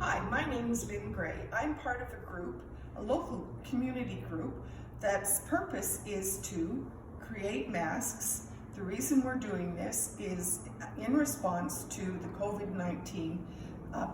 Hi, my name is Lynn Gray. I'm part of a group, a local community group, that's purpose is to create masks. The reason we're doing this is in response to the COVID-19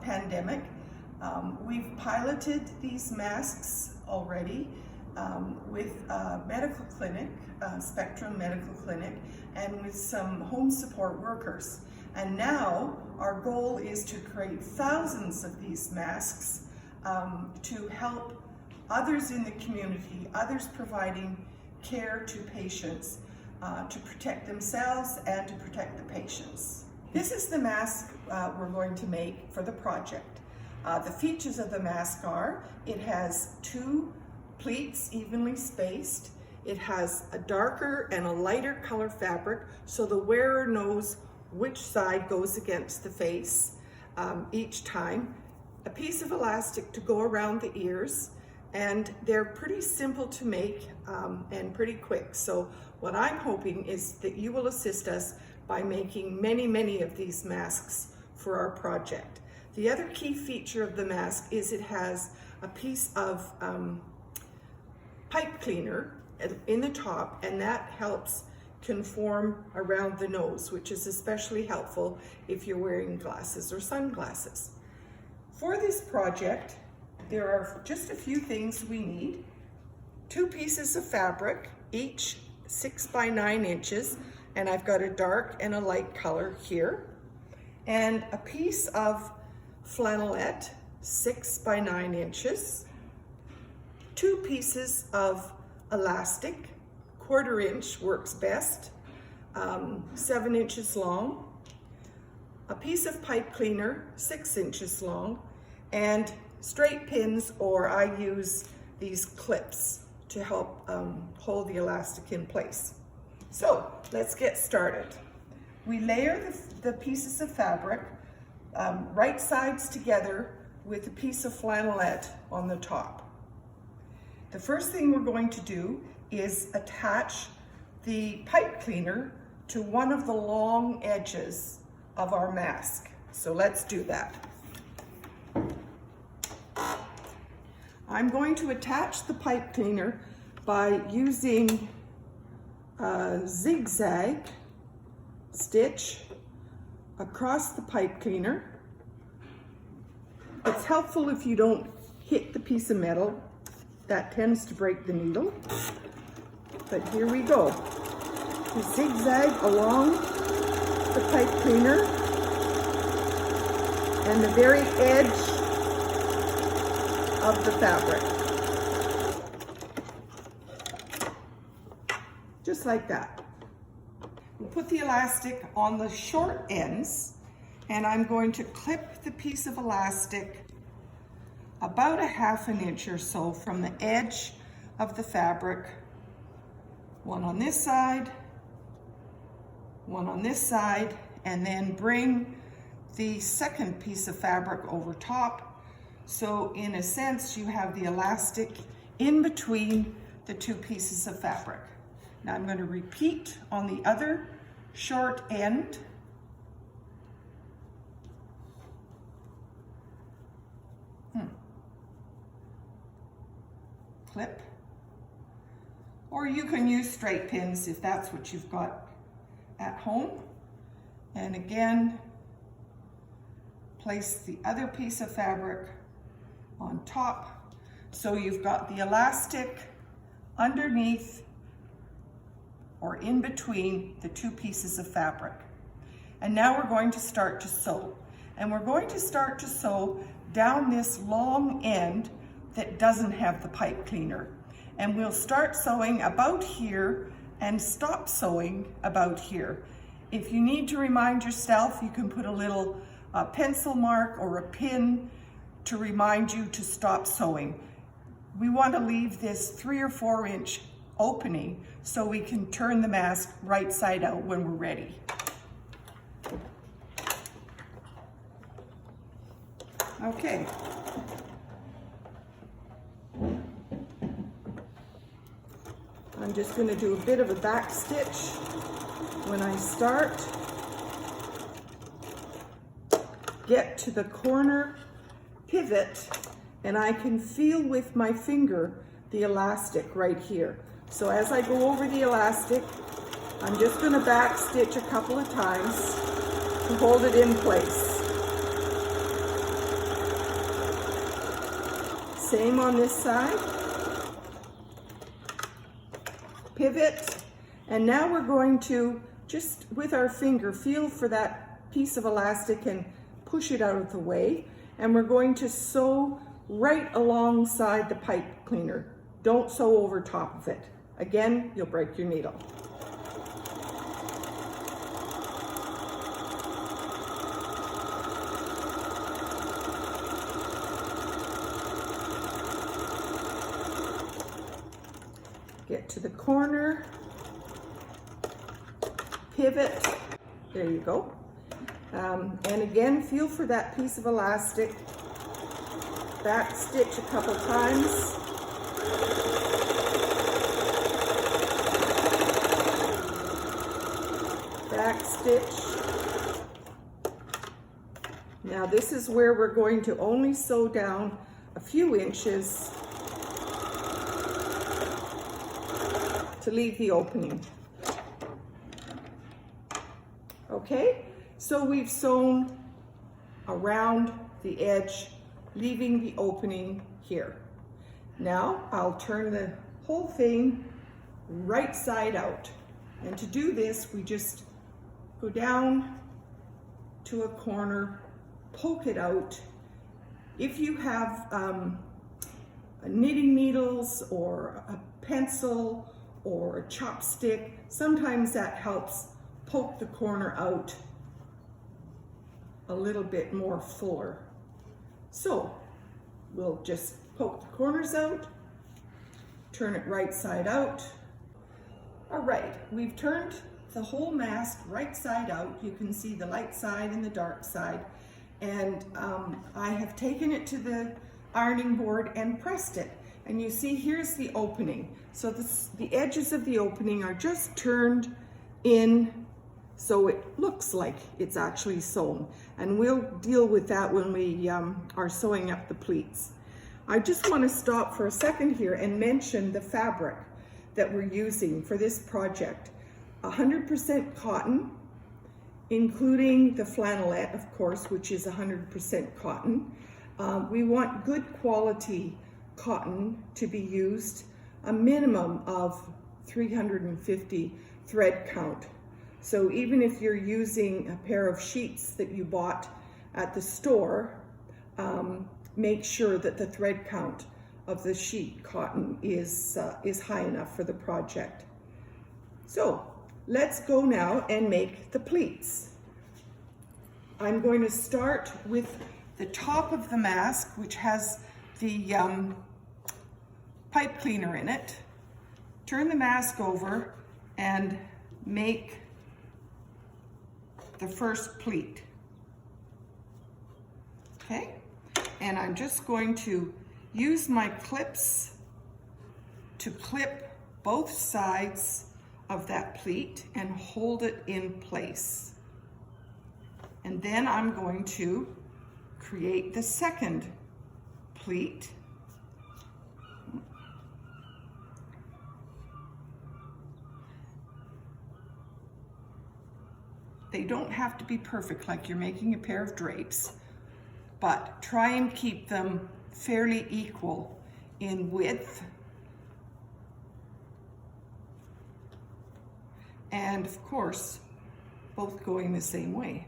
pandemic. We've piloted these masks already with a medical clinic, Spectrum Medical Clinic, and with some home support workers. And now our goal is to create thousands of these masks to help others in the community, others providing care to patients, to protect themselves and to protect the patients. This is the mask we're going to make for the project. The features of the mask are, it has two pleats evenly spaced. It has a darker and a lighter color fabric so the wearer knows which side goes against the face each time. A piece of elastic to go around the ears, and they're pretty simple to make and pretty quick. So what I'm hoping is that you will assist us by making many of these masks for our project. The other key feature of the mask is it has a piece of pipe cleaner in the top, and that helps conform around the nose, which is especially helpful if you're wearing glasses or sunglasses. For this project, there are just a few things we need. Two pieces of fabric, each 6 by 9 inches, and I've got a dark and a light color here, and a piece of flannelette, 6 by 9 inches, two pieces of elastic, 1/4 inch works best, 7 inches long, a piece of pipe cleaner, 6 inches long, and straight pins, or I use these clips to help hold the elastic in place. So let's get started. We layer the pieces of fabric right sides together with a piece of flannelette on the top. The first thing we're going to do is attach the pipe cleaner to one of the long edges of our mask. So let's do that. I'm going to attach the pipe cleaner by using a zigzag stitch across the pipe cleaner. It's helpful if you don't hit the piece of metal. That tends to break the needle. But here we go. We zigzag along the pipe cleaner and the very edge of the fabric. Just like that. We'll put the elastic on the short ends, and I'm going to clip the piece of elastic about 1/2 inch or so from the edge of the fabric. One on this side, one on this side, and then bring the second piece of fabric over top. So in a sense, you have the elastic in between the two pieces of fabric. Now I'm going to repeat on the other short end. Clip. Or you can use straight pins if that's what you've got at home. And again, place the other piece of fabric on top. So you've got the elastic underneath or in between the two pieces of fabric. And now we're going to start to sew. And we're going to start to sew down this long end that doesn't have the pipe cleaner. And we'll start sewing about here and stop sewing about here. If you need to remind yourself, you can put a little pencil mark or a pin to remind you to stop sewing. We want to leave this 3 or 4 inch opening so we can turn the mask right side out when we're ready. Okay. I'm just going to do a bit of a back stitch when I start. Get to the corner pivot, and I can feel with my finger the elastic right here. So as I go over the elastic, I'm just going to back stitch a couple of times to hold it in place. Same on this side. Pivot, and now we're going to just with our finger feel for that piece of elastic and push it out of the way, and we're going to sew right alongside the pipe cleaner. Don't sew over top of it. Again, you'll break your needle. Get to the corner, pivot, there you go. And again, feel for that piece of elastic, back stitch a couple times. Back stitch. Now this is where we're going to only sew down a few inches to leave the opening. Okay, so we've sewn around the edge, leaving the opening here. Now I'll turn the whole thing right side out. And to do this, we just go down to a corner, poke it out. If you have knitting needles or a pencil or a chopstick, sometimes that helps poke the corner out a little bit more fuller. So we'll just poke the corners out, turn it right side out. All right, we've turned the whole mask right side out. You can see the light side and the dark side. And I have taken it to the ironing board and pressed it. And you see here's the opening. So the edges of the opening are just turned in so it looks like it's actually sewn. And we'll deal with that when we are sewing up the pleats. I just want to stop for a second here and mention the fabric that we're using for this project. 100% cotton, including the flannelette, of course, which is 100% cotton. We want good quality cotton to be used, a minimum of 350 thread count. So even if you're using a pair of sheets that you bought at the store, make sure that the thread count of the sheet cotton is high enough for the project. So let's go now and make the pleats. I'm going to start with the top of the mask, which has the pipe cleaner in it. Turn the mask over and make the first pleat. Okay, and I'm just going to use my clips to clip both sides of that pleat and hold it in place. And then I'm going to create the second pleat. They don't have to be perfect like you're making a pair of drapes, but try and keep them fairly equal in width and of course both going the same way.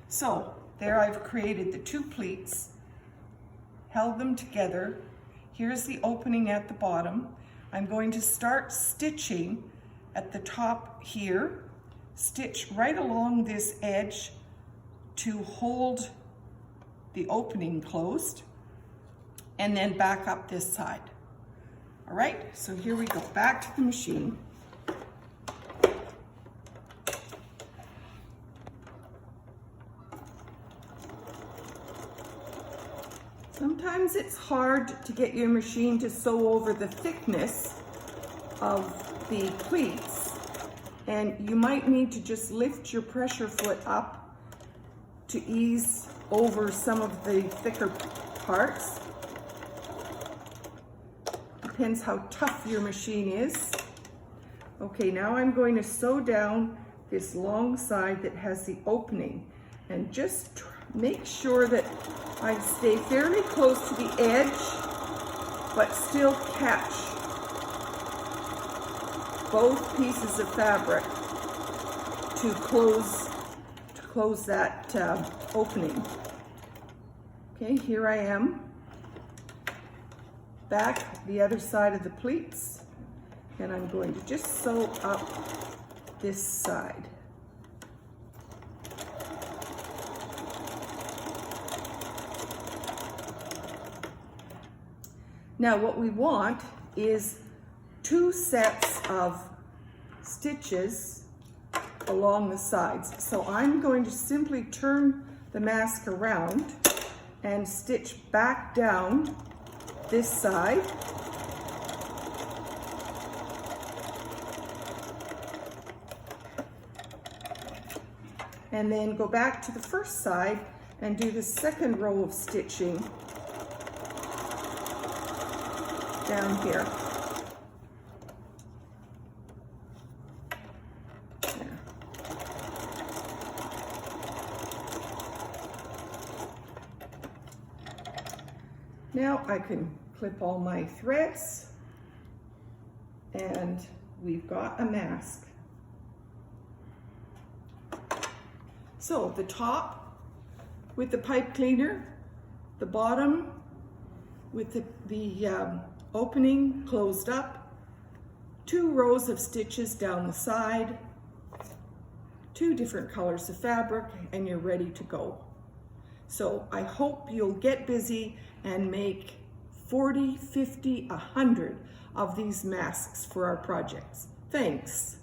So there I've created the two pleats, held them together. Here's the opening at the bottom. I'm going to start stitching at the top here, stitch right along this edge to hold the opening closed, and then back up this side. All right, so here we go, back to the machine. Sometimes it's hard to get your machine to sew over the thickness of the pleats, and you might need to just lift your pressure foot up to ease over some of the thicker parts. Depends how tough your machine is. Okay, now I'm going to sew down this long side that has the opening, and just make sure that I stay fairly close to the edge, but still catch both pieces of fabric to close that opening. Okay, here I am, back the other side of the pleats, and I'm going to just sew up this side. Now what we want is 2 sets of stitches along the sides. So I'm going to simply turn the mask around and stitch back down this side. And then go back to the first side and do the second row of stitching down here. There. Now I can clip all my threads, and we've got a mask. So the top with the pipe cleaner, the bottom with the opening closed up, 2 rows of stitches down the side, 2 different colors of fabric, and you're ready to go. So I hope you'll get busy and make 40, 50, 100 of these masks for our projects. Thanks.